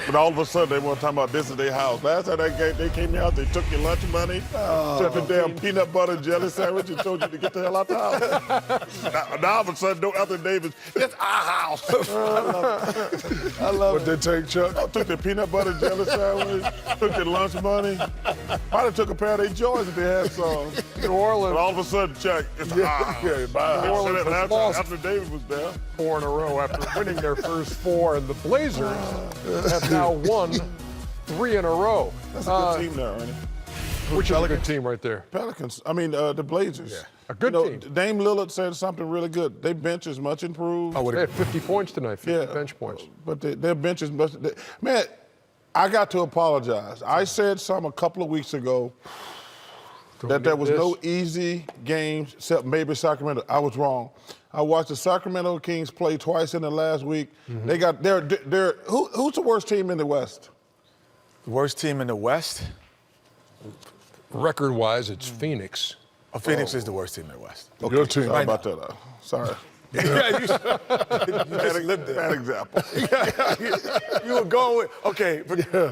But all of a sudden, they weren't talking about this is their house. Last time they came out, they took your lunch money, took the damn peanut butter and jelly sandwich and told you to get the hell out the house. now all of a sudden, no Anthony Davis, it's our house. I love What they take, Chuck? I took the peanut butter jelly sandwich, took their lunch money. Probably took a pair of their joys if they had some. New Orleans. But all of a sudden, check, it's our house. Yeah, bye. New Orleans has Last lost time Anthony Davis was there. 4 in a row after winning their first 4, and the Blazers have now won 3 in a row. That's a good team now, ain't it? Which is a good team right there. Pelicans. I mean, the Blazers. Yeah. A good team. Dame Lillard said something really good. Their bench is much improved. They had 50 points tonight, 50 bench points. But their bench is much. Man, I got to apologize. I said something a couple of weeks ago that there was no easy games except maybe Sacramento. I was wrong. I watched the Sacramento Kings play twice in the last week. They got who's the worst team in the West? The worst team in the West? Record-wise, it's Phoenix. Oh, Phoenix is the worst team in the West. Okay, Your team. sorry about that. Sorry. Yeah, you just lived Bad it. example. You were going with, okay,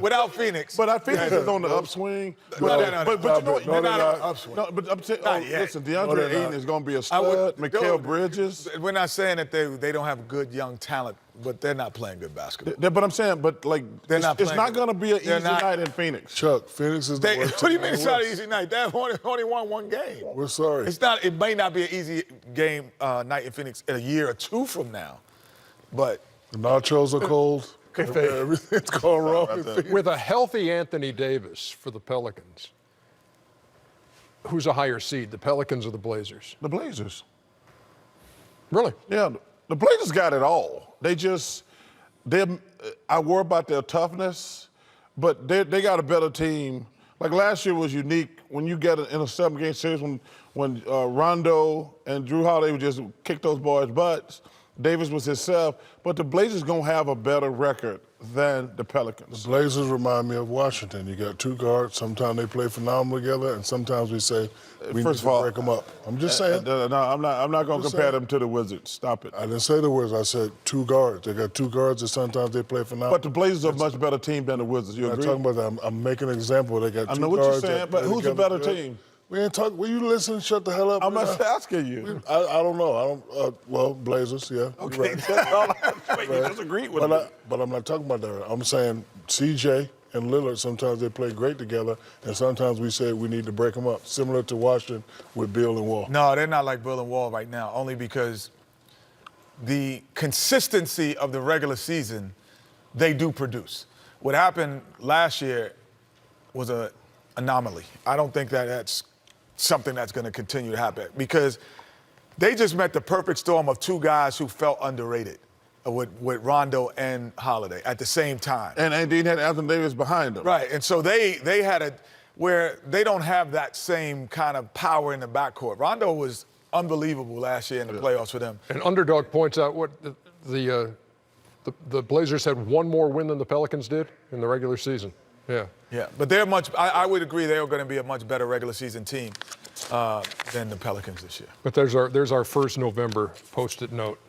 without Phoenix. But Phoenix is on the upswing. But you know what? They're not on the upswing. No, but I'm saying, Not yet. listen, DeAndre Ayton is going to be a stud. Mikal Bridges. We're not saying that they don't have good young talent, but they're not playing good basketball. But I'm saying, They're not it's playing not good. going to be an easy They're not. night in Phoenix. Chuck, Phoenix is the worst What do you team mean in it's the not an West. easy night? They've only won 1 game. We're sorry. It may not be an easy game night in Phoenix in a year or 2 from now, but The nachos are cold. Everything's going wrong. in Phoenix. With a healthy Anthony Davis for the Pelicans, who's a higher seed, the Pelicans or the Blazers? The Blazers. Really? Yeah, the Blazers got it all. I worry about their toughness, but they got a better team. Like last year was unique when you get in a 7-game series when Rondo and Drew Holiday would just kick those boys' butts. Davis was himself, but the Blazers gonna have a better record than the Pelicans. Blazers remind me of Washington. You got 2 guards. Sometimes they play phenomenal together, and sometimes we say we need to break them up. I'm just saying. No, I'm not gonna compare them to the Wizards. Stop it. I didn't say the words. I said 2 guards. They got 2 guards, and sometimes they play phenomenal. But the Blazers are a much better team than the Wizards. You I'm agree? not talking about that. I'm making an example. They got 2 guards. I know what you're saying, that but play who's a together better good. team? We ain't talking. Will you listen? Shut the hell up. I'm right not now? asking you. I don't know. I don't. Well, Blazers, yeah. Okay, You're right. that's all. Wait, you disagreed with me. But I'm not talking about that. I'm saying CJ and Lillard, sometimes they play great together, and sometimes we say we need to break them up, similar to Washington with Bill and Wall. no, they're not like Bill and Wall right now, only because the consistency of the regular season, they do produce. What happened last year was an anomaly. I don't think that's something that's going to continue to happen because they just met the perfect storm of 2 guys who felt underrated with Rondo and Holiday at the same time. And Dean had Anthony Davis behind them. Right, and so they had where they don't have that same kind of power in the backcourt. Rondo was unbelievable last year in the playoffs for them. And Underdog points out what the Blazers had 1 more win than the Pelicans did in the regular season. Yeah. Yeah, but I would agree they're going to be a much better regular season team than the Pelicans this year. But there's our first November post-it note.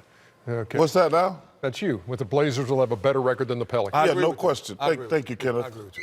Okay. What's that now? That's you. With the Blazers will have a better record than the Pelicans. Yeah, no question. Thank you, Kenneth. I agree with you.